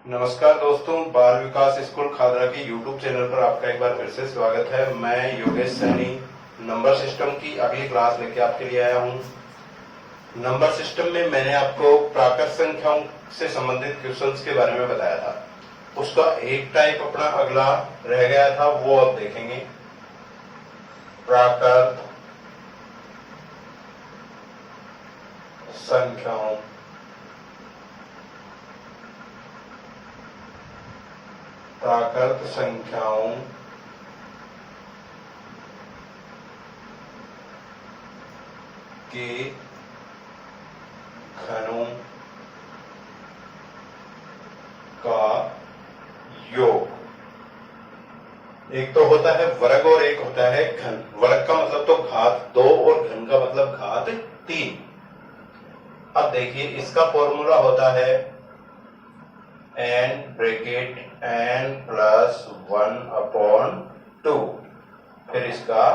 नमस्कार दोस्तों, बाल विकास स्कूल खादरा के YouTube चैनल पर आपका एक बार फिर से स्वागत है। मैं योगेश सैनी नंबर सिस्टम की अगली क्लास लेके आपके लिए आया हूँ। नंबर सिस्टम में मैंने आपको प्राकृत संख्याओं से संबंधित क्वेश्चंस के बारे में बताया था। उसका एक टाइप अपना अगला रह गया था, वो अब देखेंगे। प्राकृत संख्याओं प्राकृत संख्याओं के घनों का योग। एक तो होता है वर्ग और एक होता है घन। वर्ग का मतलब तो घात 2 और घन का मतलब घात 3। अब देखिए, इसका फॉर्मूला होता है n ब्रैकेट n प्लस 1/2, फिर इसका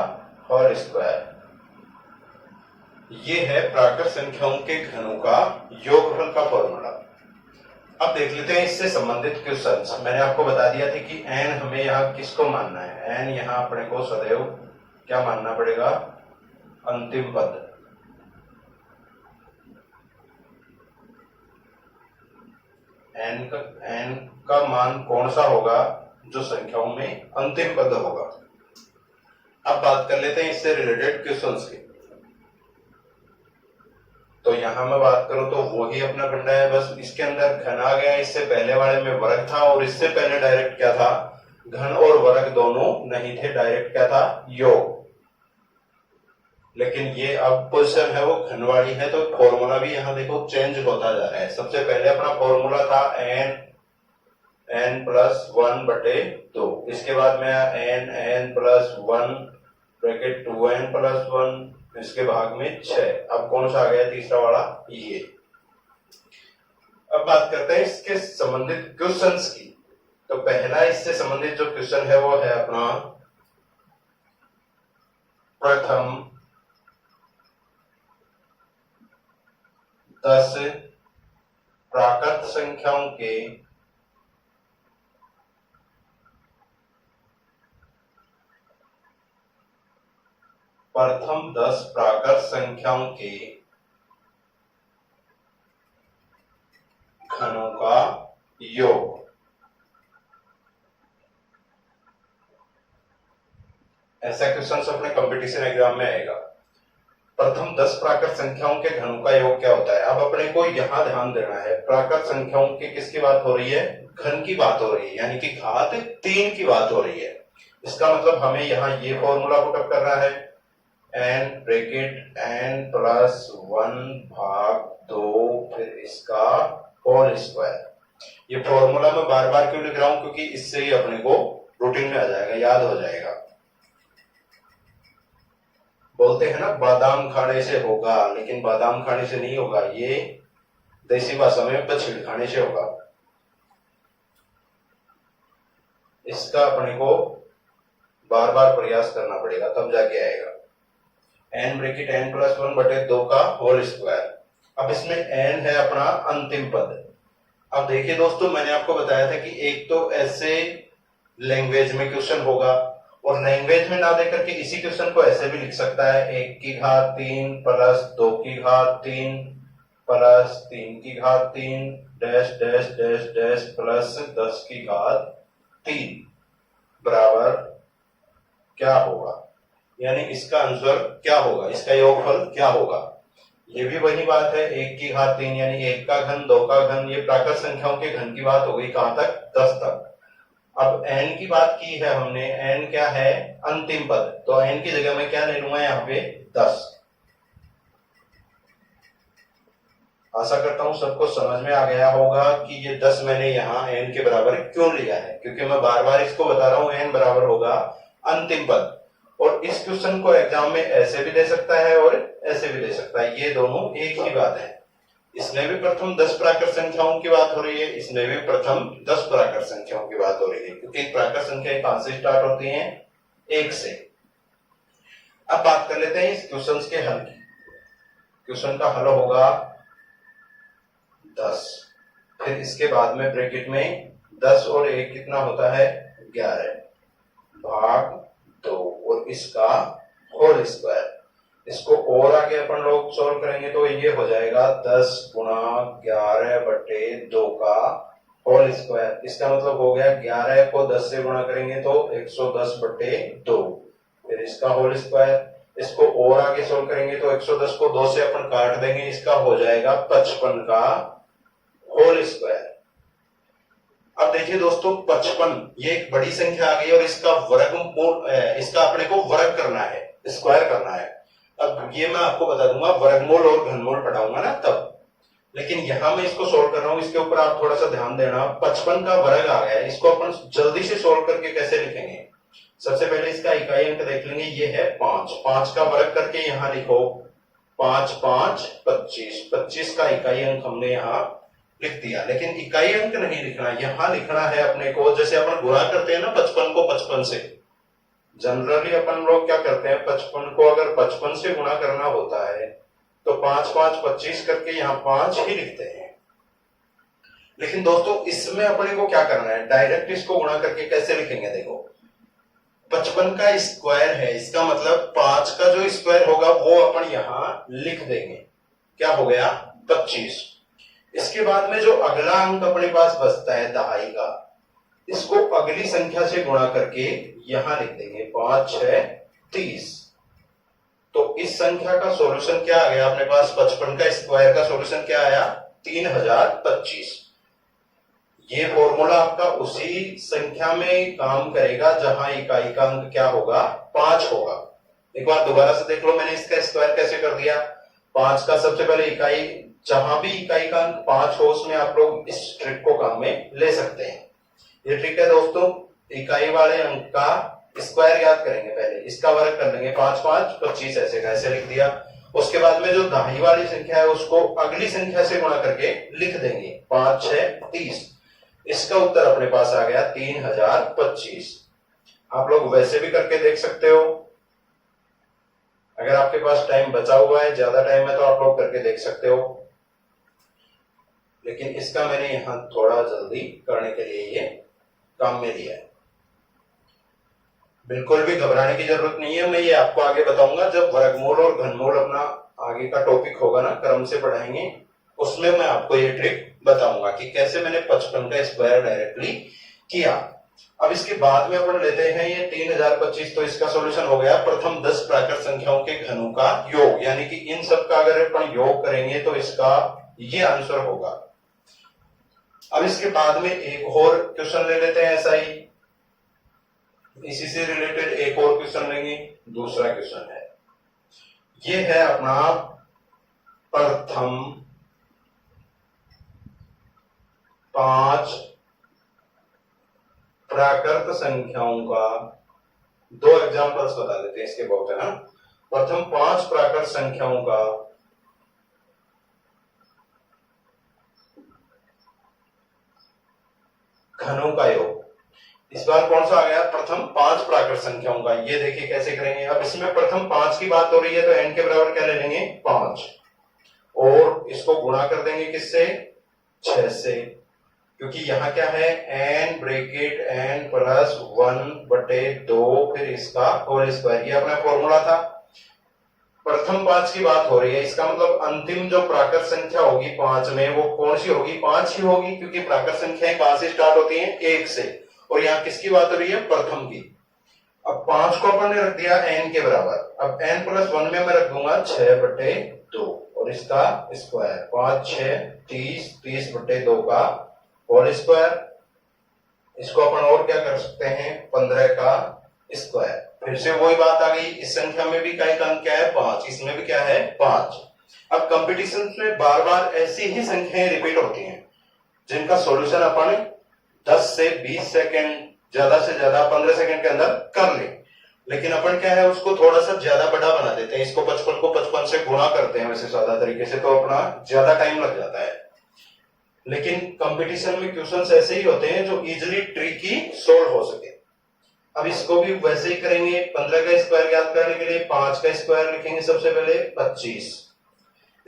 होल स्क्वायर। ये है प्राकृत संख्याओं के घनों का योगफल का फॉर्मूला। अब देख लेते हैं इससे संबंधित क्वेश्चंस। मैंने आपको बता दिया था कि n हमें यहाँ किसको मानना है। n यहाँ अपने को सदैव क्या मानना पड़ेगा? अंतिम पद। n का मान कौन सा होगा? जो संख्याओं में अंतिम पद होगा। अब बात कर लेते हैं इससे रिलेटेड क्वेश्चंस की। तो यहां मैं बात करूं तो वही अपना फंडा है, बस इसके अंदर घन आ गया। इससे पहले वाले में वर्ग था और इससे पहले डायरेक्ट क्या था? घन और वर्ग दोनों नहीं थे, डायरेक्ट क्या था? योग। लेकिन ये अब पोजीशन है वो घन वाली है, तो फॉर्मूला भी यहाँ देखो चेंज होता जा रहा है। सबसे पहले अपना फॉर्मूला था n प्लस 1/2। इसके बाद में n plus 1 bracket 2n plus 1, इसके भाग में 6। अब कौन सा आ गया तीसरा वाला? ये। अब बात करते हैं इसके संबंधित क्वेश्चंस की। तो पहला इससे संबंधित जो क्वेश्चन है वो है अपना प्रथम 10 प्राकृत संख्याओं के प्रथम 10 प्राकृत संख्याओं के घनों का योग। ऐसा क्वेश्चन अपने कंपटीशन एग्जाम में आएगा। प्रथम 10 प्राकृत संख्याओं के घनों का योग क्या होता है? अब अपने को यहां ध्यान देना है, प्राकृत संख्याओं की किसकी बात हो रही है? घन की बात हो रही है, यानी कि घात 3 की बात हो रही है। इसका मतलब हमें यहाँ ये फॉर्मूला पुटअप करना है, n ब्रैकेट n प्लस 1/2, फिर इसका होल स्क्वायर। ये फॉर्मूला मैं बार बार क्यों लिख रहा हूं? क्योंकि इससे ही अपने को रूटीन में आ जाएगा, याद हो जाएगा। बोलते हैं ना, बादाम खाने से होगा, लेकिन बादाम खाने से नहीं होगा, ये देसी भाषा में बछड़ी खाने से होगा। इसका अपने को बार बार प्रयास करना पड़ेगा, तब जाके आएगा। n ब्रैकेट n प्लस 1/2 का होल स्क्वायर। अब इसमें n है अपना अंतिम पद। अब देखिए दोस्तों, मैंने आपको बताया था कि एक तो ऐसे लैंग्वेज में क्वेश्चन होगा, और लैंग्वेज में ना देकर के इसी क्वेश्चन को ऐसे भी लिख सकता है, 1 की घात 3 प्लस 2 की घात 3 प्लस 3 की घात 3 dash dash dash dash plus 10 की घात 3 बराबर क्या होगा? यानी इसका आंसर क्या होगा? इसका योगफल क्या होगा? ये भी वही बात है, 1 की घात 3 यानी 1 का घन, 2 का घन। ये प्राकृत संख्याओं के घन की बात हो गई, कहां तक? 10 तक। अब n की बात की है हमने, n क्या है? अंतिम पद। तो n की जगह में क्या ले लूंगा यहाँ पे? 10। आशा करता हूं सबको समझ में आ गया होगा कि ये 10 मैंने यहाँ n के बराबर क्यों लिया है, क्योंकि मैं बार बार इसको बता रहा हूं, n बराबर होगा अंतिम पद। और इस क्वेश्चन को एग्जाम में ऐसे भी दे सकता है और ऐसे भी दे सकता है, ये दोनों एक ही बात है। इसमें भी प्रथम 10 प्राकृत संख्याओं की बात हो रही है, इसमें भी प्रथम 10 प्राकृत संख्याओं की बात हो रही है, क्योंकि प्राकृत संख्याएं कहां से स्टार्ट होती हैं? 1 से। अब बात कर लेते हैं इस क्वेश्चन के हल की। क्वेश्चन का हल होगा 10 फिर इसके बाद में ब्रैकेट में 10 और 1 कितना होता है 11 भाग 2 और इसका होल स्क्वायर। इसको और आगे अपन लोग सॉल्व करेंगे तो ये हो जाएगा 10 गुणा 11 बटे 2 का होल स्क्वायर। इसका मतलब हो गया 11 को 10 से गुणा करेंगे तो 110 बटे 2, फिर इसका होल स्क्वायर। इसको और आगे सोल्व करेंगे तो 110 को 2 से अपन काट देंगे, इसका हो जाएगा 55 का होल स्क्वायर। अब देखिए दोस्तों 55 ये एक बड़ी संख्या आ गई और इसका वर्गमूल, इसका अपने को वर्ग करना है, स्क्वायर करना है। अब ये मैं आपको बता दूंगा, वर्गमूल और घनमूल पढ़ाऊंगा ना तब, लेकिन यहां मैं इसको सोल्व कर रहा हूं, इसके ऊपर आप थोड़ा सा ध्यान देना। 55 का वर्ग आ गया है, इसको अपन जल्दी से सोल्व करके कैसे लिखेंगे। सबसे पहले इसका इकाई अंक देख लेंगे, ये है 5। 5 का वर्ग करके यहां लिखो 5 5 25। 25 का इकाई अंक हमने यहाँ लिख दिया, लेकिन इकाई अंक नहीं लिखना, यहां लिखना है अपने को, जैसे अपन गुणा करते हैं ना 55 को 55 से। जनरली अपन लोग क्या करते हैं, 55 को अगर 55 से गुणा करना होता है तो 5 5 25 करके यहाँ 5 ही लिखते हैं। लेकिन दोस्तों इसमें अपने को क्या करना है, डायरेक्ट इसको गुणा करके कैसे लिखेंगे। देखो 55 का स्क्वायर है, इसका मतलब 5 का जो स्क्वायर होगा वो अपन यहां लिख देंगे, क्या हो गया 25। इसके बाद में जो अगला अंक अपने पास बचता है दहाई का, इसको अगली संख्या से गुणा करके यहां लिख देंगे 5 6 30। तो इस संख्या का सॉल्यूशन क्या आ गया अपने पास, 55 का स्क्वायर का सॉल्यूशन क्या आया 3025। ये फॉर्मूला आपका उसी संख्या में काम करेगा जहां इकाई का अंक क्या होगा 5 होगा। एक बार दोबारा से देख लो, मैंने इसका स्क्वायर कैसे कर दिया। 5 का सबसे पहले इकाई, जहां भी इकाई का अंक 5 हो उसमें आप लोग इस ट्रिक को काम में ले सकते हैं। ये ट्रिक है दोस्तों, इकाई वाले अंक का स्क्वायर याद करेंगे, पहले इसका वर्ग कर लेंगे 5 5 25 ऐसे का ऐसे लिख दिया। उसके बाद में जो दहाई वाली संख्या है उसको अगली संख्या से गुणा करके लिख देंगे 5 6 30। इसका उत्तर अपने पास आ गया 3025। आप लोग वैसे भी करके देख सकते हो, अगर आपके पास टाइम बचा हुआ है, ज्यादा टाइम है तो आप लोग करके देख सकते हो, लेकिन इसका मैंने यहां थोड़ा जल्दी करने के लिए ये काम में लिया है। बिल्कुल भी घबराने की जरूरत नहीं है, मैं ये आपको आगे बताऊंगा जब वर्गमूल और घनमूल अपना आगे का टॉपिक होगा ना, क्रम से पढ़ाएंगे, उसमें मैं आपको ये ट्रिक बताऊंगा कि कैसे मैंने 55 का स्क्वायर डायरेक्टली किया। अब इसके बाद में अपन लेते हैं ये 3025, तो इसका सॉल्यूशन हो गया प्रथम 10 प्राकृत संख्याओं के घनों का योग, यानी कि इन सब का अगर अपन योग करेंगे तो इसका ये आंसर होगा। अब इसके बाद में एक और क्वेश्चन ले लेते हैं ऐसा ही, इसी से रिलेटेड एक और क्वेश्चन लेंगे। दूसरा क्वेश्चन है, ये है अपना प्रथम 5 प्राकृत संख्याओं का, 2 एग्जांपल्स बता देते हैं इसके बहुत है ना। प्रथम 5 प्राकृत संख्याओं का घनों का योग। इस बार कौन सा आ गया, प्रथम 5 प्राकृत संख्याओं का। ये देखिए कैसे करेंगे। अब इसमें प्रथम 5 की बात हो रही है तो n के बराबर क्या ले लेंगे 5, और इसको गुणा कर देंगे किससे 6 से, क्योंकि यहां क्या है n ब्रैकेट n प्लस 1 बटे 2 फिर इसका होल स्क्वायर, ये अपना फॉर्मूला था। प्रथम 5 की बात हो रही है, इसका मतलब अंतिम जो प्राकृत संख्या होगी 5 में वो कौन सी होगी, 5 ही होगी, क्योंकि प्राकृत संख्याएं कहां से स्टार्ट होती हैं 1 से, और यहाँ किसकी बात हो रही है प्रथम की। अब 5 को अपन ने रख दिया n के बराबर, अब n प्लस 1 में मैं रख दूंगा 6 बटे 2 और इसका स्क्वायर 5 6 30, 30 बटे 2 का होल स्क्वायर। इसको अपन और क्या कर सकते हैं 15 का स्क्वायर। फिर से वही बात आ गई, इस संख्या में भी इकाई का अंक क्या है 5, इसमें भी क्या है 5। अब कंपटीशन में बार बार ऐसी ही संख्याएं रिपीट होती हैं जिनका सॉल्यूशन अपन 10 से 20 सेकंड, ज्यादा से ज्यादा 15 सेकंड के अंदर कर ले, लेकिन अपन क्या है उसको थोड़ा सा ज्यादा बड़ा बना देते हैं। इसको 55 को 55 से गुणा करते हैं वैसे सादा तरीके से, तो अपना ज्यादा टाइम लग जाता है। लेकिन कंपटीशन में क्वेश्चंस ऐसे ही होते हैं जो इजिली ट्रिकी सोल्व हो सके। अब इसको भी वैसे ही करेंगे। 15 का स्क्वायर याद करने के लिए 5 का स्क्वायर लिखेंगे सबसे पहले 25,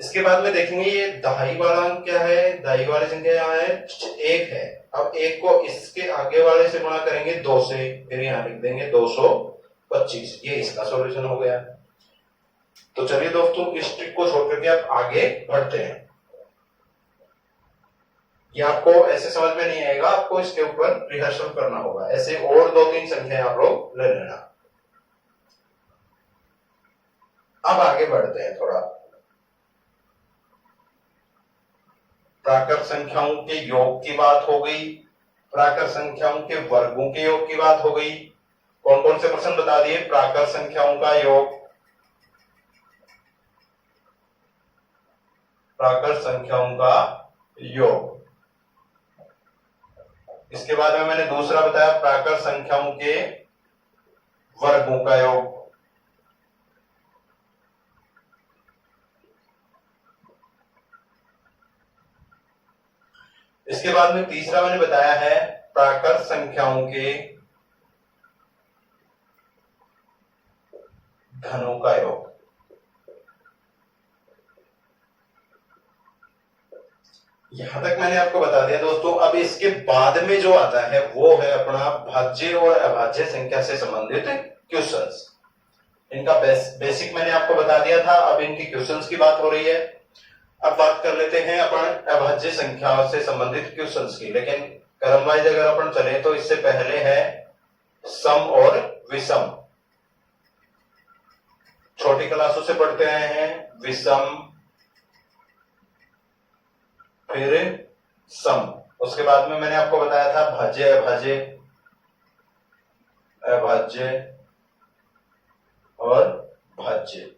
इसके बाद में देखेंगे ये दहाई वाला अंक क्या है, दहाई वाली संख्या यहाँ है 1 है। अब 1 को इसके आगे वाले से गुणा करेंगे 2 से, फिर यहाँ लिख देंगे 225। ये इसका सॉल्यूशन हो गया। तो चलिए दोस्तों इस ट्रिक को छोड़ करके आप आगे बढ़ते हैं। ये आपको ऐसे समझ में नहीं आएगा, आपको इसके ऊपर रिहर्सल करना होगा। ऐसे और 2-3 संख्याएं आप लोग ले लेना। अब आगे बढ़ते हैं थोड़ा। प्राकृत संख्याओं के योग की बात हो गई, प्राकृत संख्याओं के वर्गों के योग की बात हो गई। कौन कौन से प्रश्न बता दिए? प्राकृत संख्याओं का योग, प्राकृत संख्याओं का योग। इसके बाद में मैंने दूसरा बताया प्राकृत संख्याओं के वर्गों का योग। इसके बाद में तीसरा मैंने बताया है प्राकृत संख्याओं के घनों का योग। यहां तक मैंने आपको बता दिया दोस्तों। अब इसके बाद में जो आता है वो है अपना भाज्य और अभाज्य संख्या से संबंधित क्वेश्चंस। इनका बेसिक मैंने आपको बता दिया था, अब इनकी क्वेश्चंस की बात हो रही है। अब बात कर लेते हैं अपन अभाज्य संख्या से संबंधित क्वेश्चंस की, लेकिन क्रम वाइज अगर अपन चले तो इससे पहले है सम और विषम। छोटी क्लासों से पढ़ते आए हैं विषम, फिर सम। उसके बाद में मैंने आपको बताया था भाज्य अभाज्य, अभाज्य और भाज्य।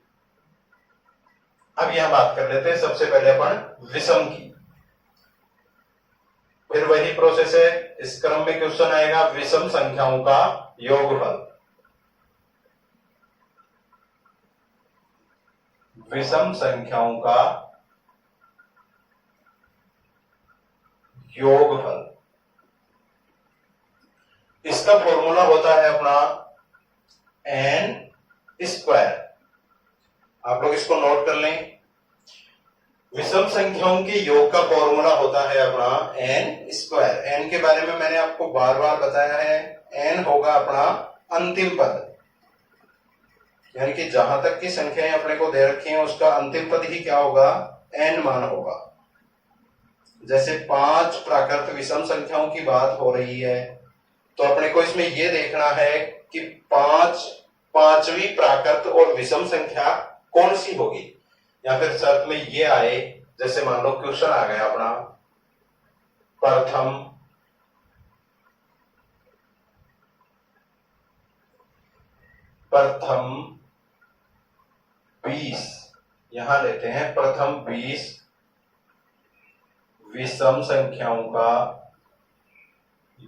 अब यहां बात कर लेते हैं सबसे पहले अपन विषम की। फिर वही प्रोसेस है, इस क्रम में क्वेश्चन आएगा विषम संख्याओं का योगफल। विषम संख्याओं का योगफल, इसका फॉर्मूला होता है अपना n स्क्वायर। आप लोग इसको नोट कर लें। विषम संख्याओं के योग का फॉर्मूला होता है अपना n स्क्वायर। n के बारे में मैंने आपको बार बार बताया है, n होगा अपना अंतिम पद, यानी कि जहां तक की संख्याएं अपने को दे रखी हैं उसका अंतिम पद ही क्या होगा, n मान होगा। जैसे 5 प्राकृत विषम संख्याओं की बात हो रही है तो अपने को इसमें यह देखना है कि 5वीं प्राकृत और विषम संख्या कौन सी होगी, या फिर शर्त में ये आए, जैसे मान लो क्वेश्चन आ गया अपना प्रथम 20, यहां लेते हैं प्रथम 20 विषम संख्याओं का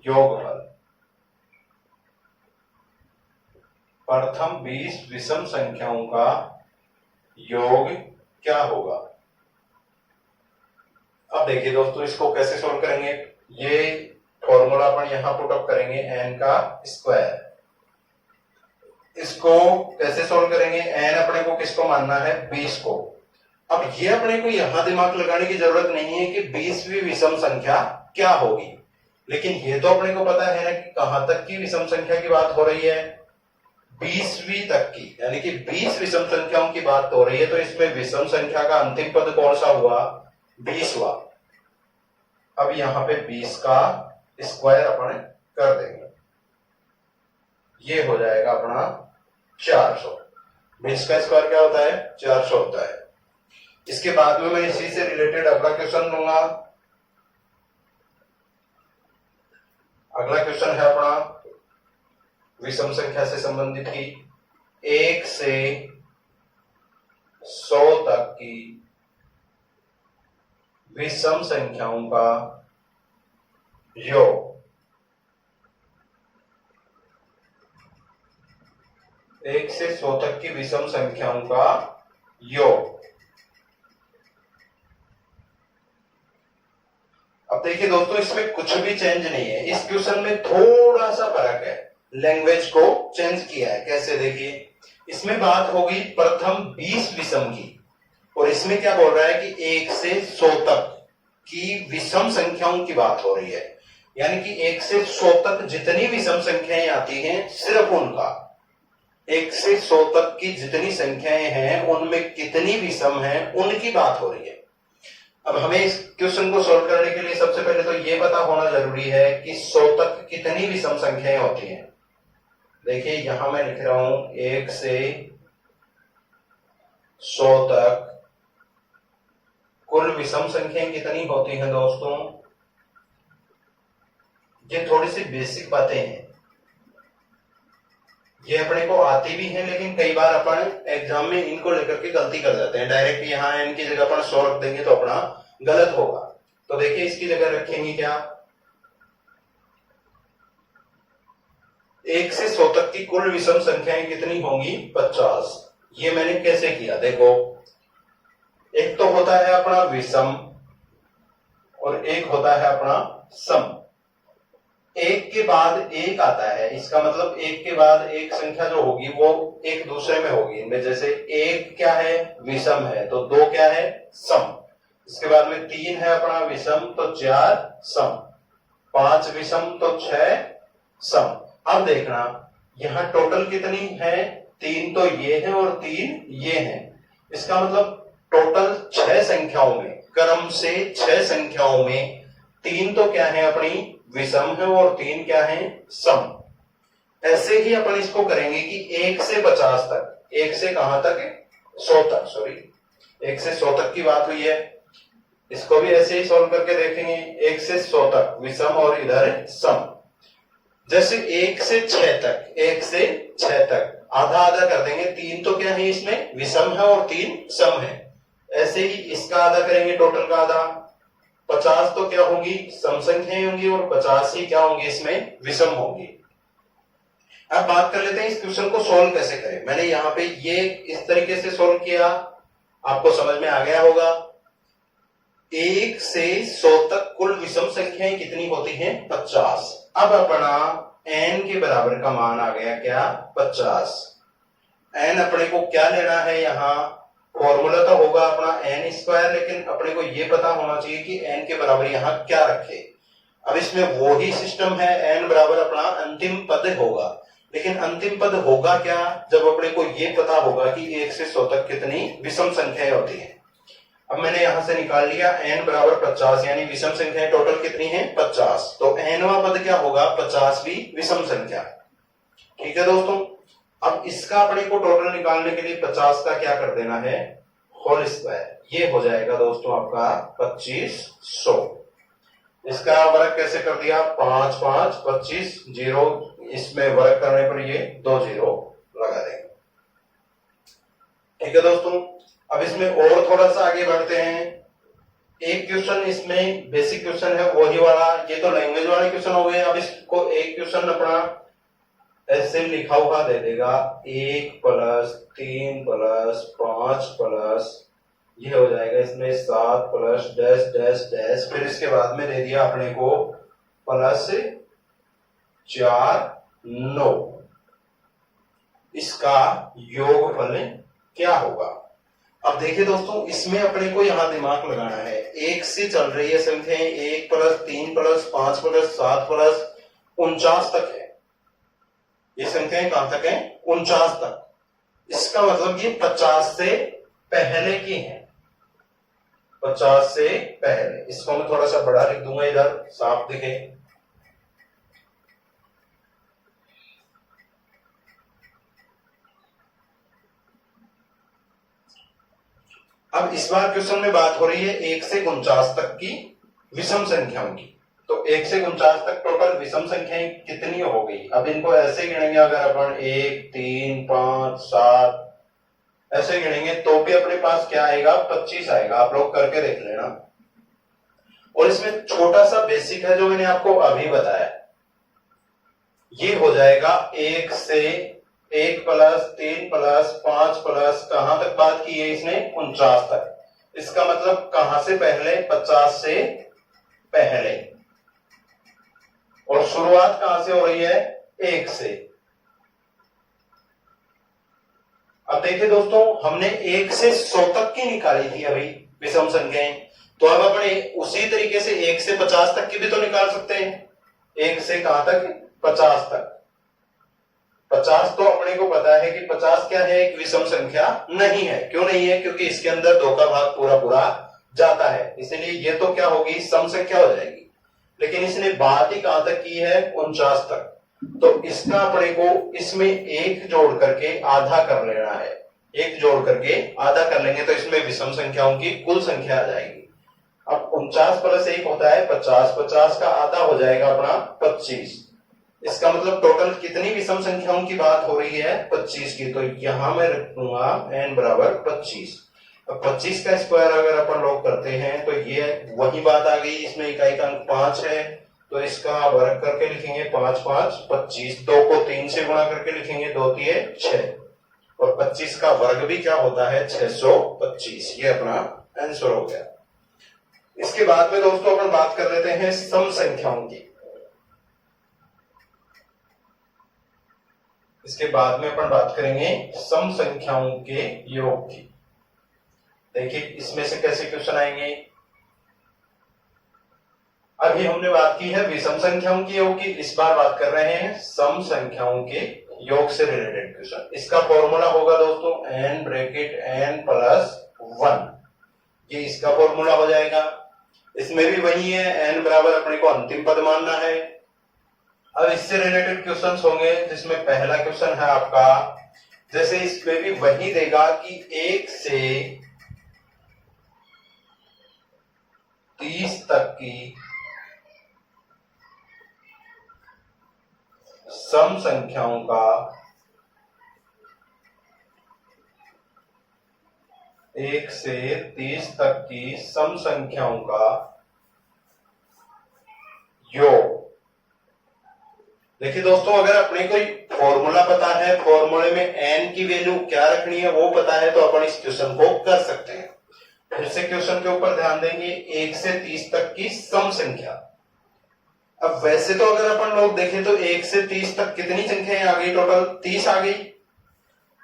योगफल। प्रथम 20 विषम संख्याओं का योग क्या होगा। अब देखिए दोस्तों इसको कैसे सोल्व करेंगे। ये फॉर्मूला अपन यहां पुट अप करेंगे n का स्क्वायर। इसको कैसे सोल्व करेंगे, n अपने को किसको मानना है, 20 को। अब ये अपने को यहां दिमाग लगाने की जरूरत नहीं है कि 20वीं विषम संख्या क्या होगी, लेकिन ये तो अपने को पता है ना कि कहां तक की विषम संख्या की बात हो रही है, 20वीं तक की, यानी कि 20 विषम संख्याओं की बात हो रही है। तो इसमें विषम संख्या का अंतिम पद कौन सा हुआ, 20वां। अब यहां पे 20 का स्क्वायर अपन कर देंगे, ये हो जाएगा अपना 400। 20 का स्क्वायर क्या होता है, 400 होता है। इसके बाद में मैं इसी से रिलेटेड अगला क्वेश्चन लूंगा। अगला क्वेश्चन है अपना विषम संख्या से संबंधित ही 1 से 100 तक की विषम संख्याओं का योग। 1 से 100 तक की विषम संख्याओं का योग। अब देखिए दोस्तों इसमें कुछ भी चेंज नहीं है, इस क्वेश्चन में थोड़ा सा फर्क है, लैंग्वेज को चेंज किया है। कैसे, देखिए इसमें बात होगी प्रथम 20 विषम की, और इसमें क्या बोल रहा है कि 1 से 100 तक की विषम संख्याओं की बात हो रही है, यानी कि 1 से 100 तक जितनी विषम संख्याएं आती हैं सिर्फ उनका, 1 से 100 तक की जितनी संख्याएं हैं उनमें कितनी विषम हैं उनकी बात हो रही है। अब हमें इस क्वेश्चन को सॉल्व करने के लिए सबसे पहले तो ये पता होना जरूरी है कि 100 तक कितनी विषम संख्याएं होती हैं। देखिए यहां मैं लिख रहा हूं 1 से 100 तक कुल विषम संख्याएं कितनी होती हैं दोस्तों। ये थोड़ी सी बेसिक बातें हैं, ये अपने को आती भी है, लेकिन कई बार अपन एग्जाम में इनको लेकर के गलती कर जाते हैं। डायरेक्ट यहाँ n की जगह अपन 100 रख देंगे तो अपना गलत होगा। तो देखिए इसकी जगह रखेंगे क्या, 1 से 100 तक की कुल विषम संख्याएं कितनी होंगी 50। ये मैंने कैसे किया, देखो एक तो होता है अपना विषम और एक होता है अपना सम। एक के बाद एक आता है, इसका मतलब एक के बाद एक संख्या जो होगी वो एक दूसरे में होगी। इनमें जैसे एक क्या है विषम है तो 2 क्या है सम, इसके बाद में 3 है अपना विषम तो 4 सम, 5 विषम तो 6 सम। अब देखना यहां टोटल कितनी है, 3 तो ये है और 3 ये है, इसका मतलब टोटल 6 संख्याओं में, क्रम से 6 संख्याओं में 3 तो क्या है अपनी विषम है और 3 क्या है सम। ऐसे ही अपन इसको करेंगे कि 1 से 50 तक, 1 से कहां तक है 100 तक, सॉरी 1 से 100 तक की बात हुई है, इसको भी ऐसे ही सॉल्व करके देखेंगे। 1 से 100 तक विषम और इधर सम। जैसे 1 से 6 तक, 1 से 6 तक आधा आधा कर देंगे, 3 तो क्या है इसमें विषम है और 3 सम है। ऐसे ही इसका आधा करेंगे, टोटल का आधा, 50 तो क्या होंगी सम संख्याएं होंगी और 50 ही क्या होंगी इसमें विषम होंगी। अब बात कर लेते हैं इस क्वेश्चन को सोल्व कैसे करें। मैंने यहाँ पे ये इस तरीके से सोल्व किया, आपको समझ में आ गया होगा। 1 से 100 तक कुल विषम संख्याएं कितनी होती हैं 50। अब अपना n के बराबर का मान आ गया क्या 50। n अपने को क्या लेना है, यहाँ फॉर्मूला तो होगा अपना n स्क्वायर, लेकिन अपने को ये पता होना चाहिए कि n के बराबर यहाँ क्या रखे। अब इसमें वो ही सिस्टम है, n बराबर अपना अंतिम पद होगा, लेकिन अंतिम पद होगा क्या जब अपने को ये पता होगा कि 1 से 100 तक कितनी विषम संख्याएं होती हैं। अब मैंने यहां से निकाल लिया n बराबर 50, यानी विषम संख्याएं टोटल कितनी है 50, तो nवां पद क्या होगा 50वीं विषम संख्या। ठीक है दोस्तों, अब इसका अपने को टोटल निकालने के लिए 50 का क्या कर देना है होल स्क्वायर, ये हो जाएगा दोस्तों आपका 2500। इसका वर्ग कैसे कर दिया 5 5 25 जीरो, इसमें वर्ग करने पर ये 2 जीरो लगा देंगे। ठीक है दोस्तों, अब इसमें और थोड़ा सा आगे बढ़ते हैं। एक क्वेश्चन इसमें बेसिक क्वेश्चन है वही वाला, ये तो लैंग्वेज वाले क्वेश्चन हो गए। अब इसको एक क्वेश्चन अपना ऐसे लिखा हुआ दे देगा 1 + 3 + 5 प्लस, ये हो जाएगा इसमें 7 प्लस डैश डैश डैश, फिर इसके बाद में दे दिया अपने को +4 9। इसका योगफल क्या होगा। अब देखिए दोस्तों, इसमें अपने को यहां दिमाग लगाना है। 1 से चल रही है संख्या, 1 + 3 + 5 + 7 + 49 तक है। ये संख्याएं कहां तक है 49 तक। इसका मतलब ये 50 से पहले की है, 50 से पहले। इसको मैं थोड़ा सा बड़ा लिख दूंगा, इधर साफ दिखे। अब इस बार क्वेश्चन में बात हो रही है 1 से 49 तक की विषम संख्याओं की। तो 1 से 49 तक टोटल विषम संख्याएं कितनी हो गई। अब इनको ऐसे गिनेंगे, अगर अपन 1 3 5 7 ऐसे गिनेंगे तो भी अपने पास क्या आएगा 25 आएगा। आप लोग करके देख लेना। और इसमें छोटा सा बेसिक है जो मैंने आपको अभी बताया, ये हो जाएगा 1 से 1 + 3 + 5 + कहां तक बात की है इसने 49 तक। इसका मतलब कहां से पहले 50 से पहले, और शुरुआत कहां से हो रही है 1 से। अब देखिए दोस्तों, हमने 1 से 100 तक की निकाली थी अभी विषम संख्याएं, तो अब अपन उसी तरीके से 1 से 50 तक की भी तो निकाल सकते हैं। 1 से कहां तक? 50 तक। 50 तो अपने को पता है कि 50 क्या है? एक विषम संख्या नहीं है। क्यों नहीं है? क्योंकि इसके अंदर 2 का भाग पूरा पूरा जाता है, इसलिए ये तो क्या होगी? सम संख्या हो जाएगी। लेकिन इसने बात ही कहां तक की है? 49 तक। तो इसका अपने को इसमें 1 जोड़ करके आधा कर लेना है। 1 जोड़ करके आधा कर लेंगे तो इसमें विषम संख्याओं की कुल संख्या आ जाएगी। अब 49 प्लस 1 होता है 50, 50 का आधा हो जाएगा अपना 25। इसका मतलब टोटल कितनी विषम संख्याओं की बात हो रही है? 25 की। तो यहां मैं रखूंगा n बराबर 25। अब 25 का स्क्वायर अगर अपन लोग करते हैं तो ये वही बात आ गई। इसमें इकाई का अंक 5 है, तो इसका वर्ग करके लिखेंगे 5 5 25। 2 को 3 से गुणा करके लिखेंगे 2 3 6, और 25 का वर्ग भी क्या होता है? 625। ये अपना आंसर हो गया। इसके बाद में दोस्तों अपन बात कर लेते हैं सम संख्याओं की। इसके बाद में अपन बात करेंगे सम संख्याओं के योग की। देखिए इसमें से कैसे क्वेश्चन आएंगे। अभी हमने बात की है विषम संख्याओं के योग की, इस बार बात कर रहे हैं सम संख्याओं के योग से रिलेटेड क्वेश्चन। इसका फॉर्मूला होगा दोस्तों n ब्रैकेट n प्लस 1, ये इसका फॉर्मूला हो जाएगा। इसमें भी वही है, n बराबर अपने को अंतिम पद मानना है। अब इससे रिलेटेड क्वेश्चंस होंगे, जिसमें पहला क्वेश्चन है आपका, जैसे इसमें भी वही देगा कि 1 से 30 तक की सम संख्याओं का 1 से 30 तक की सम संख्याओं का योग। देखिए दोस्तों, अगर अपने कोई फॉर्मूला पता है, फॉर्मूले में n की वैल्यू क्या रखनी है वो पता है, तो अपन इस क्वेश्चन को कर सकते हैं। फिर से क्वेश्चन के ऊपर ध्यान देंगे, 1 से 30 तक की सम संख्या। अब वैसे तो अगर अपन लोग देखें तो 1 से 30 तक कितनी संख्याएं आ गई? टोटल 30 आ गई।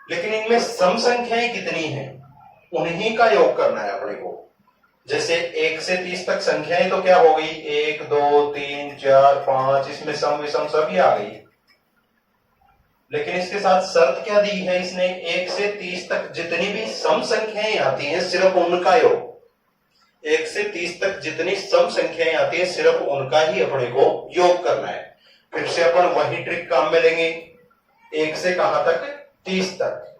लेकिन इनमें सम संख्याएं कितनी हैं, उन्हीं का योग करना है अपने को। जैसे 1 से 30 तक संख्याएं तो क्या हो गई? 1 2 3 4 5, इसमें सम विषम सभी आ गई। लेकिन इसके साथ शर्त क्या दी है इसने? 1 से 30 तक जितनी भी सम संख्याएं आती हैं सिर्फ उनका योग। 1 से 30 तक जितनी सम संख्याएं आती है सिर्फ उनका ही अपने को योग करना है। फिर से अपन वही ट्रिक काम में लेंगे। 1 से कहां तक? 30 तक।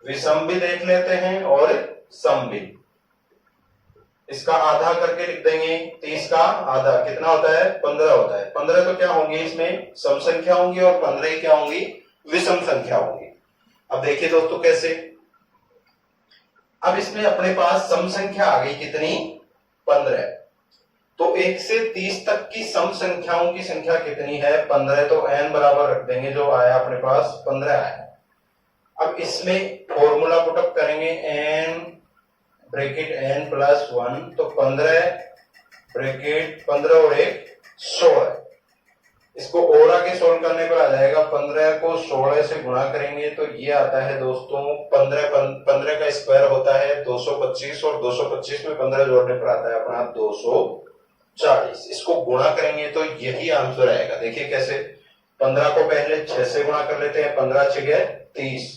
विषम भी देख लेते हैं और सम भी। इसका आधा करके लिख देंगे। 30 का आधा कितना होता है? 15 होता है। 15 तो क्या होंगी? इसमें सम संख्या होंगी, और 15 क्या होंगी? विषम संख्या होंगी। अब देखिए दोस्तों कैसे। अब इसमें अपने पास सम संख्या आ गई कितनी? 15। तो 1 से 30 तक की सम संख्याओं की संख्या कितनी है? 15। तो n बराबर रख देंगे, जो आया अपने पास 15 आया। अब इसमें फॉर्मूला पुटअप करेंगे, n ब्रैकेट n प्लस 1, तो 15 ब्रैकेट 15 और 1 16। इसको और आगे सोल्व करने पर आ जाएगा, 15 को 16 से गुणा करेंगे तो ये आता है दोस्तों 15 का स्क्वायर होता है 225, और 225 में 15 जोड़ने पर आता है अपना 240। इसको गुणा करेंगे तो यही आंसर आएगा। देखिए कैसे। 15 को पहले 6 से गुणा कर लेते हैं, 15 6 30,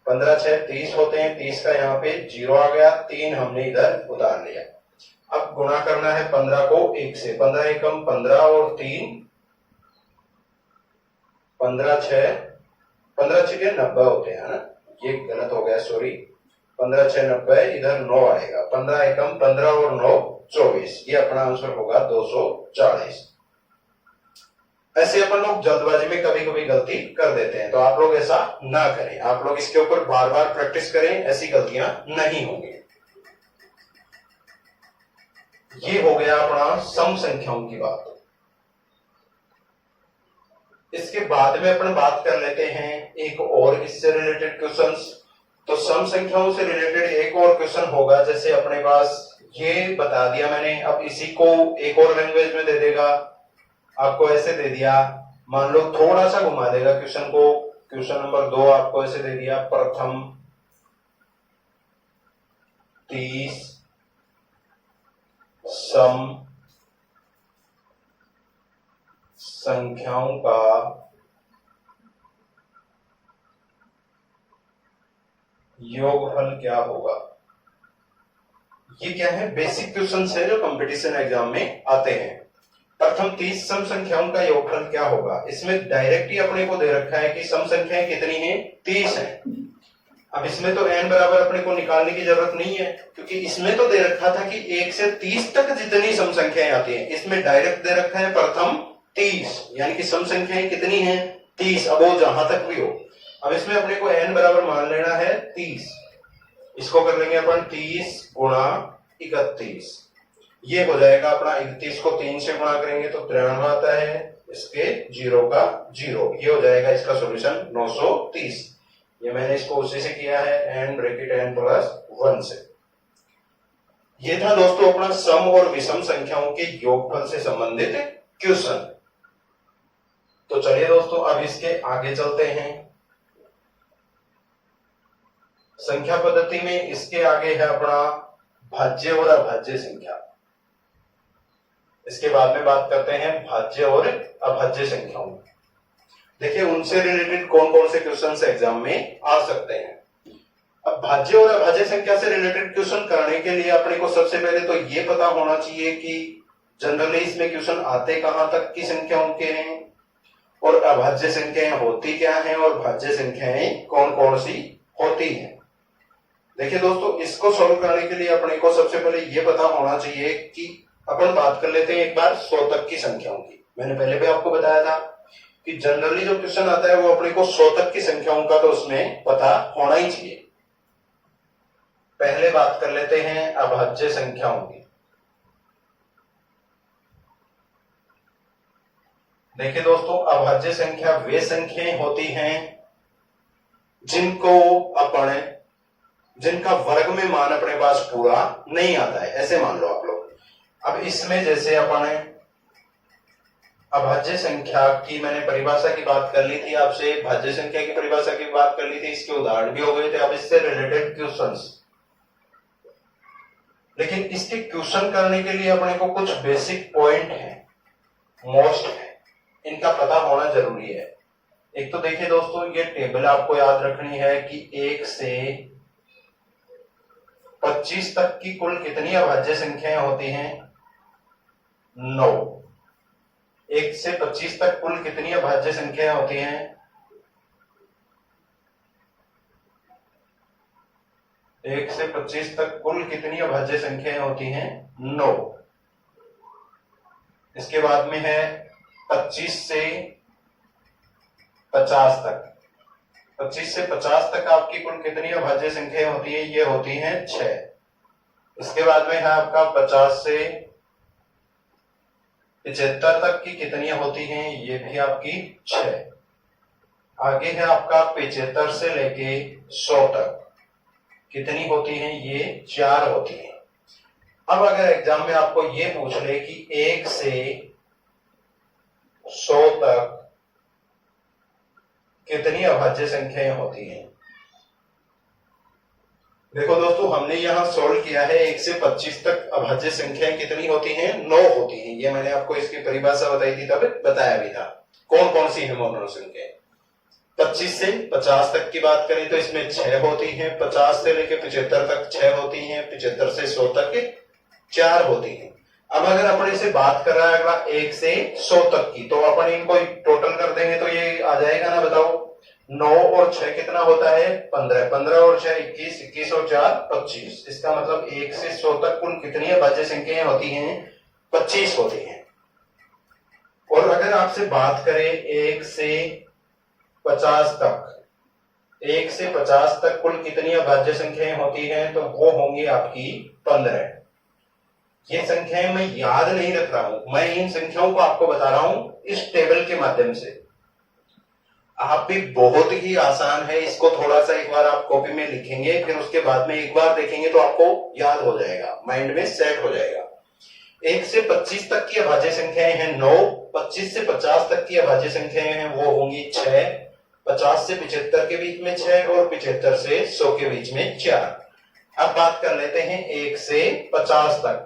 15 6 30 होते हैं। 30 का यहाँ पे 0 आ गया, 3 हमने इधर उतार लिया। अब गुणा करना है 15 को 1 से, 15 एकम 15 और 3 15 6 90 होते हैं ना, ये गलत हो गया, सॉरी। 15 6 90, इधर 9 आएगा। 15 एकम 15 और 9 24, ये अपना आंसर होगा 240। ऐसे अपन लोग जल्दबाजी में कभी कभी गलती कर देते हैं, तो आप लोग ऐसा ना करें। आप लोग इसके ऊपर बार बार प्रैक्टिस करें, ऐसी गलतियां नहीं होंगी। ये हो गया अपना सम संख्याओं की बात। इसके बाद में अपन बात कर लेते हैं एक और इससे रिलेटेड क्वेश्चंस। तो सम संख्याओं से रिलेटेड एक और क्वेश्चन होगा, जैसे अपने पास ये बता दिया मैंने, अब इसी को एक और लैंग्वेज में दे देगा। आपको ऐसे दे दिया, मान लो थोड़ा सा घुमा देगा क्वेश्चन को, क्वेश्चन नंबर 2 आपको ऐसे दे दिया, प्रथम 30 सम संख्याओं का योगफल क्या होगा। ये क्या है, बेसिक क्वेश्चन है जो कंपटीशन एग्जाम में आते हैं। प्रथम 30 सम संख्याओं का योगफल क्या होगा। इसमें डायरेक्ट ही अपने को दे रखा है कि सम संख्याएं कितनी हैं, 30 है। अब इसमें तो n बराबर अपने को निकालने की जरूरत नहीं है, क्योंकि इसमें तो दे रखा था कि 1 से 30 तक जितनी सम संख्याएं आती हैं, इसमें डायरेक्ट दे रखा है प्रथम 30, यानी कि सम संख्याएं कितनी हैं, 30। अब वो जहां तक भी हो, अब इसमें अपने को n बराबर मान लेना है 30। इसको कर लेंगे अपन 30 गुणा 31, ये हो जाएगा अपना 31 को 3 से गुणा करेंगे तो 93 आता है, इसके 0 का 0, ये हो जाएगा इसका सॉल्यूशन 930। ये मैंने इसको उसी से किया है, n ब्रैकेट n प्लस 1 से। ये था दोस्तों अपना सम और विषम संख्याओं के योगफल से संबंधित क्वेश्चन। तो चलिए दोस्तों अब इसके आगे चलते हैं। संख्या पद्धति में इसके आगे है अपना भाज्य और अभाज्य संख्या। इसके बाद में बात करते हैं भाज्य और अभाज्य संख्याओं। देखिए उनसे रिलेटेड कौन कौन से क्वेश्चन एग्जाम में आ सकते हैं। अब भाज्य और अभाज्य संख्या से रिलेटेड क्वेश्चन करने के लिए अपने को सबसे पहले तो ये पता होना चाहिए कि जनरली इसमें क्वेश्चन आते कहां तक की संख्याओं के हैं और अभाज्य संख्याएं होती क्या हैं और भाज्य संख्याएं कौन कौन सी होती हैं। देखिए दोस्तों, इसको सॉल्व करने के लिए अपने को सबसे पहले ये पता होना चाहिए कि अपन बात कर लेते हैं एक बार 100 तक की संख्याओं की। मैंने पहले भी आपको बताया था कि जनरली जो क्वेश्चन आता है वो अपने को 100 तक की संख्याओं का तो उसमें पता होना ही चाहिए। पहले बात कर लेते हैं अभाज्य संख्याओं की। देखिए दोस्तों, अभाज्य संख्या वे संख्याएं होती हैं जिनका वर्ग में मान अपने पास पूरा नहीं आता है, ऐसे मान लो आप लोग। अब इसमें जैसे अपन अभाज्य संख्या की मैंने परिभाषा की बात कर ली थी आपसे, भाज्य संख्या की परिभाषा की बात कर ली थी, इसके उदाहरण भी हो गए थे। अब इससे रिलेटेड क्वेश्चंस, लेकिन इसके क्वेश्चन करने के लिए अपने को कुछ बेसिक पॉइंट है, मोस्ट है, इनका पता होना जरूरी है। एक तो देखिए दोस्तों, ये टेबल आपको याद रखनी है कि 1 से 25 तक की कुल कितनी अभाज्य संख्याएं होती हैं, 9। 1 से 25 तक कुल कितनी अभाज्य संख्याएं होती हैं, 1 से 25 तक कुल कितनी अभाज्य संख्याएं होती हैं, 9। इसके बाद में है 25 से 50 तक। 25 से 50 तक आपकी कुल कितनी अभाज्य संख्याएं होती है, ये होती हैं 6। इसके बाद में है आपका 50 से 75 तक की कितनी होती हैं, ये भी आपकी 6। आगे है आपका 75 से लेके 100 तक कितनी होती हैं, ये 4 होती हैं। अब अगर एग्जाम में आपको ये पूछ ले कि 1 से 100 तक कितनी अभाज्य संख्याएं होती हैं। देखो दोस्तों, हमने यहां सॉल्व किया है 1 से 25 तक अभाज्य संख्याएं कितनी होती हैं, 9 होती हैं। ये मैंने आपको इसकी परिभाषा बताई थी, तब बताया भी था कौन कौन सी है मोनोन संख्याएं। 25 से 50 तक की बात करें तो इसमें 6 होती हैं, 50 से लेकर 75 तक 6 होती हैं, 75 से 100 तक 4 होती हैं। अब अगर अपन इसे बात कर रहा है अगला 1 से 100 तक की, तो अपन इनको टोटल कर देंगे तो ये आ जाएगा ना, बताओ 9 और 6 कितना होता है, 15। 15 और 6 21, 21 और 4 25। इसका मतलब 1 से 100 तक कुल कितनी अभाज्य संख्याएं होती हैं, 25 होती हैं। और अगर आपसे बात करें 1 से 50 तक, 1 से 50 तक कुल कितनी अभाज्य संख्याएं होती हैं, तो वो होंगी आपकी 15। ये संख्याएं मैं याद नहीं रख रहा हूं, मैं इन संख्याओं को आपको बता रहा हूं इस टेबल के माध्यम से। आप भी बहुत ही आसान है, इसको थोड़ा सा एक बार आप कॉपी में लिखेंगे, फिर उसके बाद में एक बार देखेंगे तो आपको याद हो जाएगा, माइंड में सेट हो जाएगा। 1 से 25 तक की अभाज्य संख्याएं हैं 9, 25 से 50 तक की अभाज्य संख्याएं हैं वो होंगी 6, 50 से 75 के बीच में 6 और 75 से 100 के बीच में 4। अब बात कर लेते हैं 1 से 50 तक।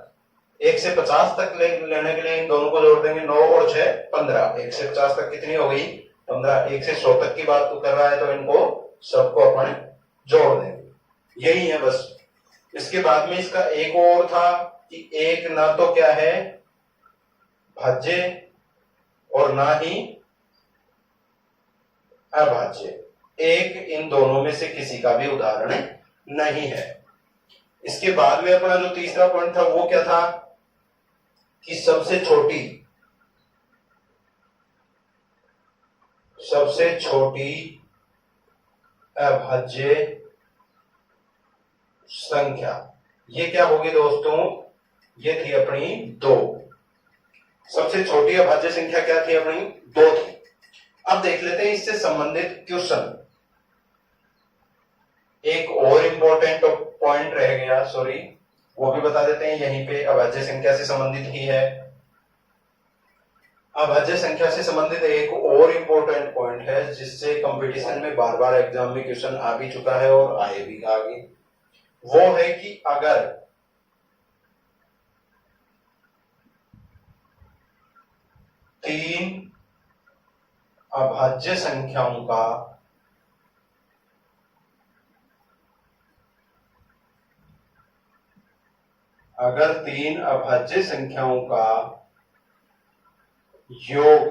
1 से 50 तक लेने के लिए इन दोनों को जोड़ देंगे, 9 और 6 15। 1 से 50 तक कितनी हो गई? 15। 1 से 100 तक की बात तो कर रहा है, तो इनको सबको अपन जोड़ देंगे। यही है बस। इसके बाद में इसका एक और था कि एक ना तो क्या है भाज्य और ना ही अभाज्य। एक इन दोनों में से किसी का भी उदाहरण नहीं है। इसके बाद में अपना जो तीसरा पॉइंट था वो क्या था कि सबसे छोटी अभाज्य संख्या, ये क्या होगी दोस्तों? ये थी अपनी 2। सबसे छोटी अभाज्य संख्या क्या थी अपनी? 2 थी। अब देख लेते हैं इससे संबंधित क्वेश्चन। एक और इंपॉर्टेंट पॉइंट रह गया, सॉरी, वो भी बता देते हैं यहीं पे। अभाज्य संख्या से संबंधित ही है। अभाज्य संख्या से संबंधित एक और इंपॉर्टेंट पॉइंट है जिससे कंपटीशन में बार बार एग्जाम में क्वेश्चन आ भी चुका है और आए भी आगे। वो है कि अगर तीन अभाज्य संख्याओं का योग,